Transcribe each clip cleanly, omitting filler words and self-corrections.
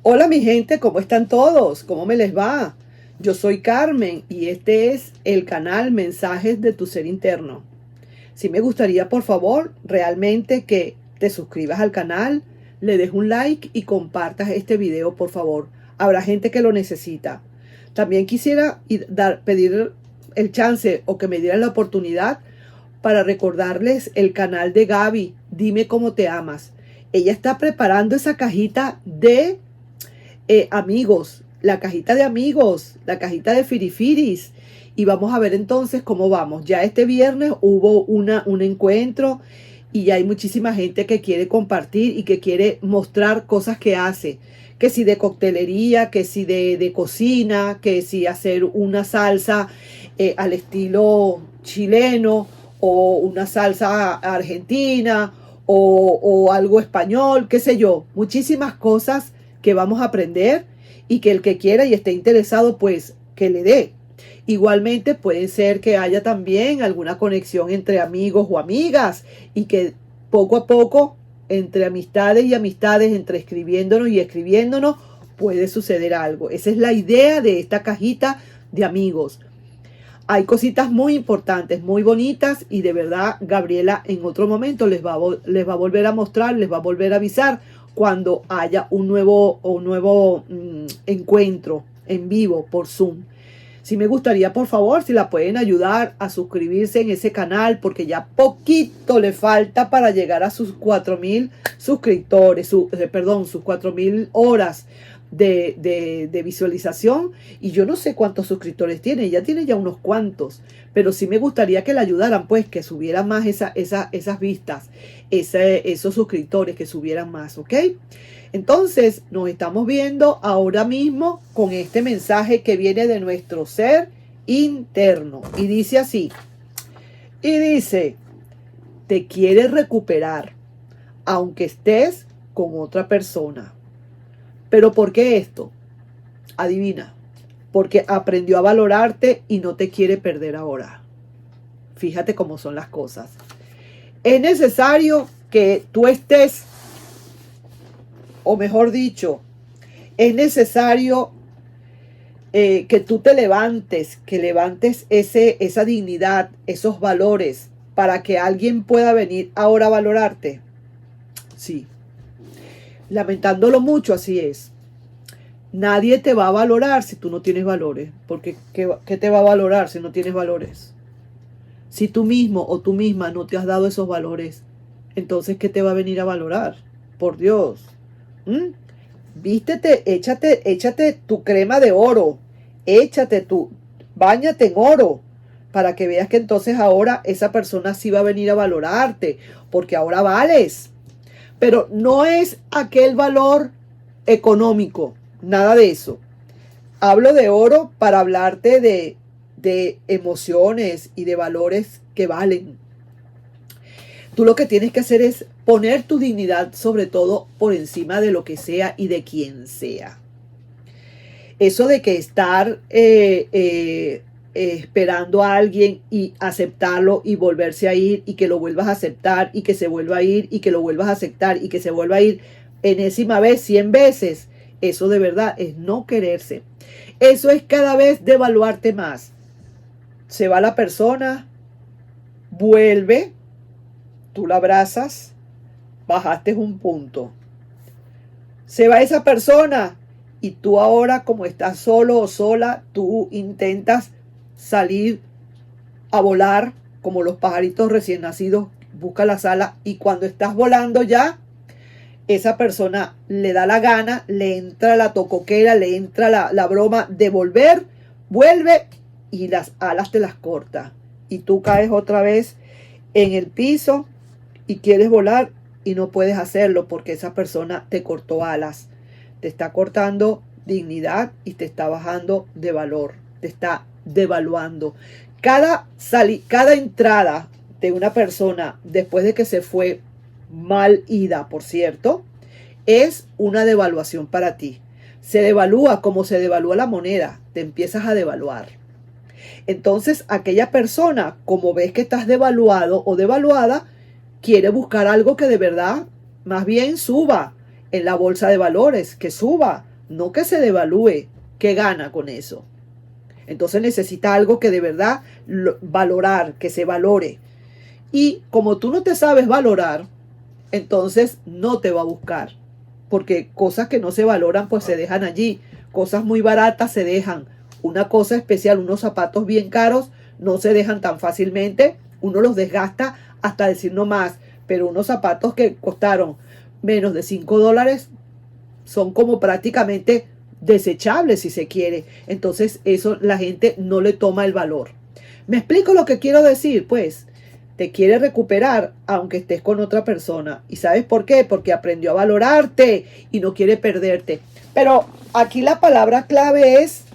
Hola mi gente, ¿cómo están todos? ¿Cómo me les va? Yo soy Carmen y este es el canal Mensajes de tu Ser Interno. Si me gustaría, por favor, realmente que te suscribas al canal, le des un like y compartas este video, por favor. Habrá gente que lo necesita. También quisiera pedir el chance o que me dieran la oportunidad para recordarles el canal de Gaby, Dime Cómo Te Amas. Ella está preparando esa cajita de amigos, la cajita de amigos, la cajita de firifiris. Y vamos a ver entonces cómo vamos. Ya este viernes hubo un encuentro y ya hay muchísima gente que quiere compartir y que quiere mostrar cosas que hace. Que si de coctelería, que si de cocina, que si hacer una salsa al estilo chileno o una salsa argentina o algo español, qué sé yo. Muchísimas cosas que vamos a aprender y que el que quiera y esté interesado, pues que le dé. Igualmente puede ser que haya también alguna conexión entre amigos o amigas y que poco a poco, entre amistades y amistades, entre escribiéndonos y escribiéndonos, puede suceder algo. Esa es la idea de esta cajita de amigos. Hay cositas muy importantes, muy bonitas y de verdad Gabriela en otro momento les va a volver a mostrar, les va a volver a avisar cuando haya un nuevo encuentro en vivo por Zoom. Si me gustaría, por favor, si la pueden ayudar a suscribirse en ese canal, porque ya poquito le falta para llegar a sus 4,000 suscriptores, sus 4,000 horas de visualización. Y yo no sé cuántos suscriptores tiene, ella tiene ya unos cuantos, pero sí me gustaría que la ayudaran, pues, que subieran más esas vistas, esos suscriptores, que subieran más, ¿ok? Entonces nos estamos viendo ahora mismo con este mensaje que viene de nuestro ser interno. Y dice así. Y dice, te quieres recuperar, aunque estés con otra persona. ¿Pero por qué esto? Adivina. Porque aprendió a valorarte y no te quiere perder ahora. Fíjate cómo son las cosas. Es necesario que tú estés, o mejor dicho, es necesario que tú te levantes, que levantes esa dignidad, esos valores, para que alguien pueda venir ahora a valorarte. Sí. Lamentándolo mucho, así es. Nadie te va a valorar si tú no tienes valores. Porque ¿qué te va a valorar si no tienes valores? Si tú mismo o tú misma no te has dado esos valores, entonces ¿qué te va a venir a valorar? Por Dios. Vístete, échate tu crema de oro, báñate en oro, para que veas que entonces ahora esa persona sí va a venir a valorarte, porque ahora vales. Pero no es aquel valor económico, nada de eso. Hablo de oro para hablarte de emociones y de valores que valen. Tú lo que tienes que hacer es poner tu dignidad sobre todo por encima de lo que sea y de quien sea. Eso de que estar esperando a alguien y aceptarlo y volverse a ir y que lo vuelvas a aceptar y que se vuelva a ir y que lo vuelvas a aceptar y que se vuelva a ir enésima vez, 100 veces, eso de verdad es no quererse. Eso es cada vez devaluarte más. Se va la persona, vuelve, tú la abrazas, bajaste un punto. Se va esa persona y tú ahora, como estás solo o sola, tú intentas salir a volar como los pajaritos recién nacidos, busca las alas y cuando estás volando ya, esa persona le da la gana, le entra la tocoquera, le entra la broma de volver, vuelve y las alas te las corta. Y tú caes otra vez en el piso y quieres volar y no puedes hacerlo porque esa persona te cortó alas, te está cortando dignidad y te está bajando de valor, te está devaluando. Cada entrada de una persona después de que se fue, mal ida, por cierto, es una devaluación para ti. Se devalúa como se devalúa la moneda, te empiezas a devaluar. Entonces aquella persona, como ves que estás devaluado o devaluada, quiere buscar algo que de verdad más bien suba en la bolsa de valores, que suba no que se devalúe, que gana con eso. Entonces necesita algo que de verdad valorar, que se valore. Y como tú no te sabes valorar, entonces no te va a buscar. Porque cosas que no se valoran pues se dejan allí. Cosas muy baratas se dejan. Una cosa especial, unos zapatos bien caros no se dejan tan fácilmente. Uno los desgasta hasta decir no más. Pero unos zapatos que costaron menos de $5 son como prácticamente desechables si se quiere. Entonces eso la gente no le toma el valor. ¿Me explico lo que quiero decir? Pues te quiere recuperar aunque estés con otra persona. ¿Y sabes por qué? Porque aprendió a valorarte y no quiere perderte. Pero aquí la palabra clave es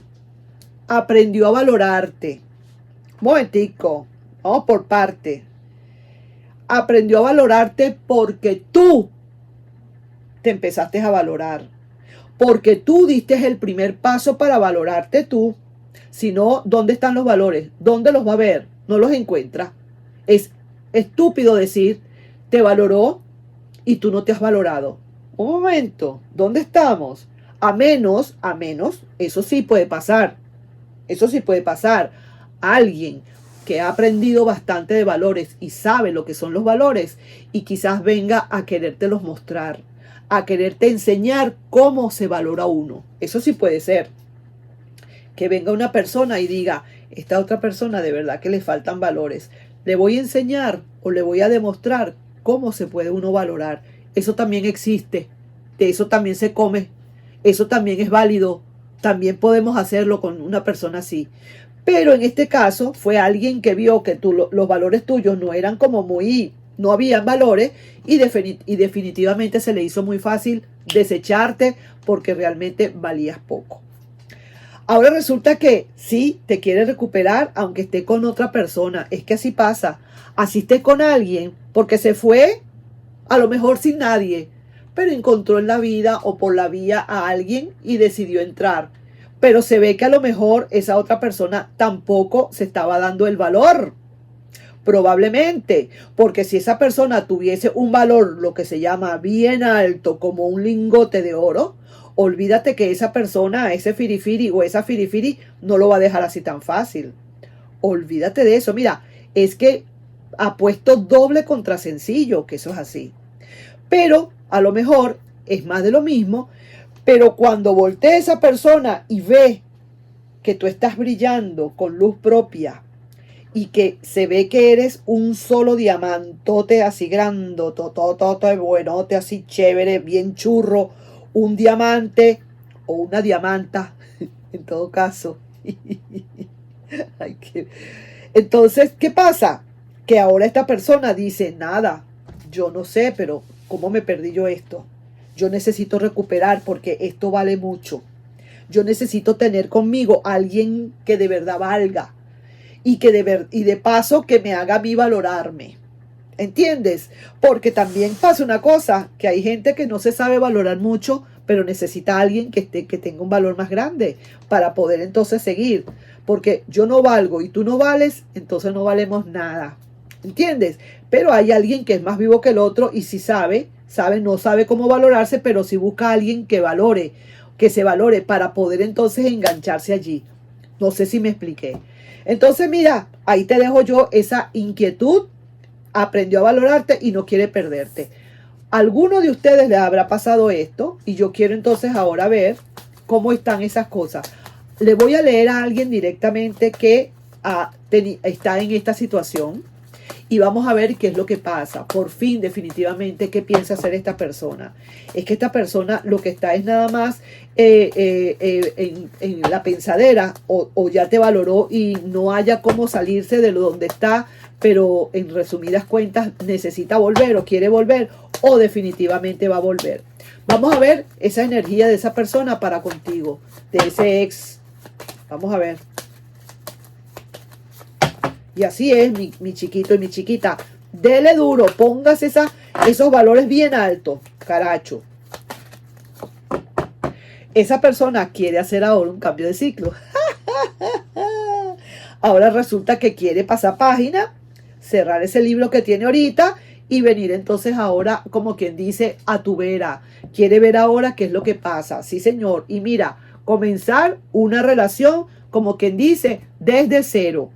aprendió a valorarte. Momentico, vamos por parte. Aprendió a valorarte porque tú te empezaste a valorar. Porque tú diste el primer paso para valorarte tú. Si no, ¿dónde están los valores? ¿Dónde los va a ver? No los encuentra. Es estúpido decir, te valoró y tú no te has valorado. Un momento, ¿dónde estamos? A menos, eso sí puede pasar. Eso sí puede pasar. Alguien que ha aprendido bastante de valores y sabe lo que son los valores y quizás venga a querértelos mostrar, a quererte enseñar cómo se valora uno. Eso sí puede ser. Que venga una persona y diga, esta otra persona de verdad que le faltan valores. Le voy a enseñar o le voy a demostrar cómo se puede uno valorar. Eso también existe. De eso también se come. Eso también es válido. También podemos hacerlo con una persona así. Pero en este caso fue alguien que vio que los valores tuyos no eran como muy, no habían valores y definitivamente se le hizo muy fácil desecharte porque realmente valías poco. Ahora resulta que sí, te quiere recuperar aunque esté con otra persona. Es que así pasa. Así esté con alguien porque se fue a lo mejor sin nadie, pero encontró en la vida o por la vía a alguien y decidió entrar. Pero se ve que a lo mejor esa otra persona tampoco se estaba dando el valor. Probablemente, porque si esa persona tuviese un valor, lo que se llama bien alto, como un lingote de oro, olvídate que esa persona, ese firifiri o esa firifiri, no lo va a dejar así tan fácil. Olvídate de eso. Mira, es que ha puesto doble contra sencillo, que eso es así. Pero a lo mejor es más de lo mismo, pero cuando voltea esa persona y ve que tú estás brillando con luz propia y que se ve que eres un solo diamantote así grandotototote, buenote, así chévere, bien churro, un diamante o una diamanta, en todo caso. Entonces, ¿qué pasa? Que ahora esta persona dice, nada, yo no sé, pero ¿cómo me perdí yo esto? Yo necesito recuperar porque esto vale mucho. Yo necesito tener conmigo a alguien que de verdad valga y de paso que me haga a mí valorarme. ¿Entiendes? Porque también pasa una cosa, que hay gente que no se sabe valorar mucho, pero necesita a alguien que tenga un valor más grande para poder entonces seguir. Porque yo no valgo y tú no vales, entonces no valemos nada. ¿Entiendes? Pero hay alguien que es más vivo que el otro y si no sabe cómo valorarse, pero si busca a alguien que valore, que se valore para poder entonces engancharse allí. No sé si me expliqué. Entonces, mira, ahí te dejo yo esa inquietud. Aprendió a valorarte y no quiere perderte. ¿A alguno de ustedes le habrá pasado esto? Y yo quiero entonces ahora ver cómo están esas cosas. Le voy a leer a alguien directamente que está en esta situación y vamos a ver qué es lo que pasa. Por fin, definitivamente, ¿qué piensa hacer esta persona? Es que esta persona lo que está es nada más en la pensadera o ya te valoró y no haya cómo salirse de donde está, pero en resumidas cuentas necesita volver o quiere volver o definitivamente va a volver. Vamos a ver esa energía de esa persona para contigo, de ese ex. Vamos a ver. Y así es, mi chiquito y mi chiquita. Dele duro, póngase esos valores bien altos, caracho. Esa persona quiere hacer ahora un cambio de ciclo. Ahora resulta que quiere pasar página, cerrar ese libro que tiene ahorita y venir entonces ahora, como quien dice, a tu vera. Quiere ver ahora qué es lo que pasa. Sí, señor. Y mira, comenzar una relación, como quien dice, desde cero.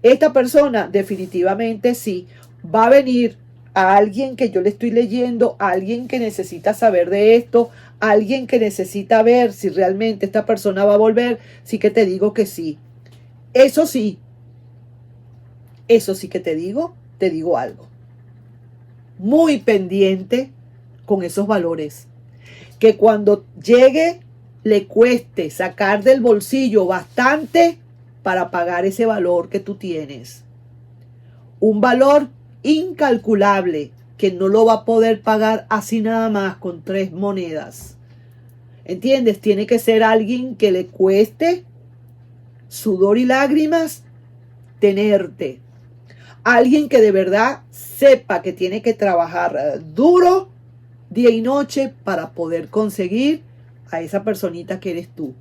Esta persona definitivamente sí va a venir a alguien que yo le estoy leyendo, a alguien que necesita saber de esto, a alguien que necesita ver si realmente esta persona va a volver. Sí que te digo que sí. Eso sí, eso sí que te digo algo. Muy pendiente con esos valores. Que cuando llegue le cueste sacar del bolsillo bastante para pagar ese valor que tú tienes. Un valor incalculable que no lo va a poder pagar así nada más con 3 monedas. ¿Entiendes? Tiene que ser alguien que le cueste sudor y lágrimas tenerte. Alguien que de verdad sepa que tiene que trabajar duro día y noche para poder conseguir a esa personita que eres tú.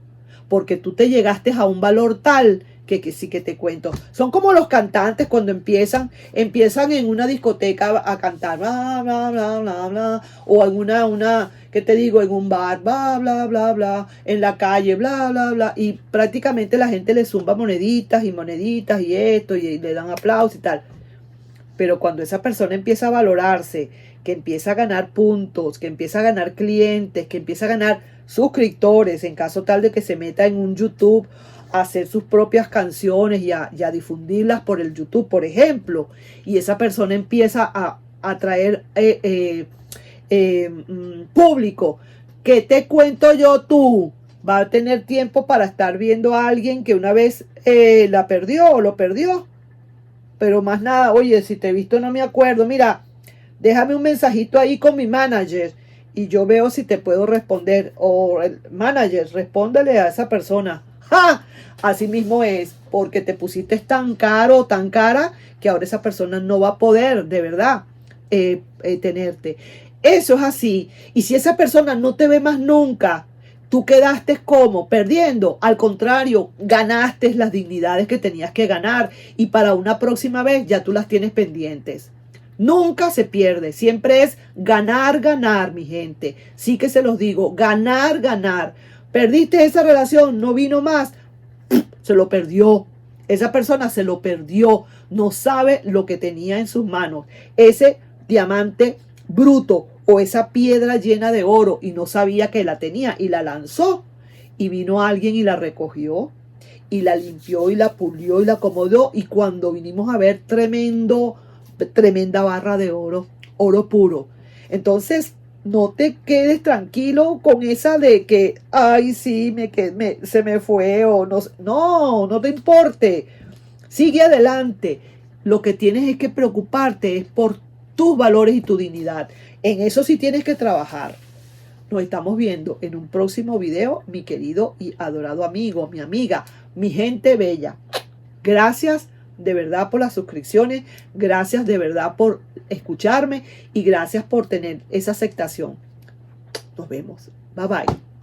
Porque tú te llegaste a un valor tal que sí que te cuento. Son como los cantantes cuando empiezan en una discoteca a cantar, bla, bla, bla, bla, bla, o en ¿qué te digo? En un bar, bla, bla, bla, bla, en la calle, bla, bla, bla, y prácticamente la gente le zumba moneditas y esto, y le dan aplausos y tal. Pero cuando esa persona empieza a valorarse, que empieza a ganar puntos, que empieza a ganar clientes, que empieza a ganar suscriptores, en caso tal de que se meta en un YouTube a hacer sus propias canciones y a difundirlas por el YouTube, por ejemplo, y esa persona empieza a atraer público, ¿qué te cuento yo tú? Va a tener tiempo para estar viendo a alguien que una vez la perdió o lo perdió. Pero más nada, oye, si te he visto no me acuerdo, mira, déjame un mensajito ahí con mi manager y yo veo si te puedo responder. O el manager, respóndele a esa persona. ¡Ja! Así mismo es, porque te pusiste tan caro o tan cara que ahora esa persona no va a poder, de verdad, tenerte. Eso es así. Y si esa persona no te ve más nunca, tú quedaste como perdiendo. Al contrario, ganaste las dignidades que tenías que ganar y para una próxima vez ya tú las tienes pendientes. Nunca se pierde, siempre es ganar, ganar, mi gente. Sí que se los digo, ganar, ganar. Perdiste esa relación, no vino más, se lo perdió. Esa persona se lo perdió, no sabe lo que tenía en sus manos. Ese diamante bruto o esa piedra llena de oro y no sabía que la tenía y la lanzó y vino alguien y la recogió y la limpió y la pulió y la acomodó y cuando vinimos a ver tremenda barra de oro, oro puro. Entonces no te quedes tranquilo con esa de que ay sí se me fue o no te importe, sigue adelante. Lo que tienes es que preocuparte es por tus valores y tu dignidad. En eso sí tienes que trabajar. Nos estamos viendo en un próximo video, mi querido y adorado amigo, mi amiga, mi gente bella. Gracias de verdad por las suscripciones, gracias de verdad por escucharme y gracias por tener esa aceptación. Nos vemos. Bye bye.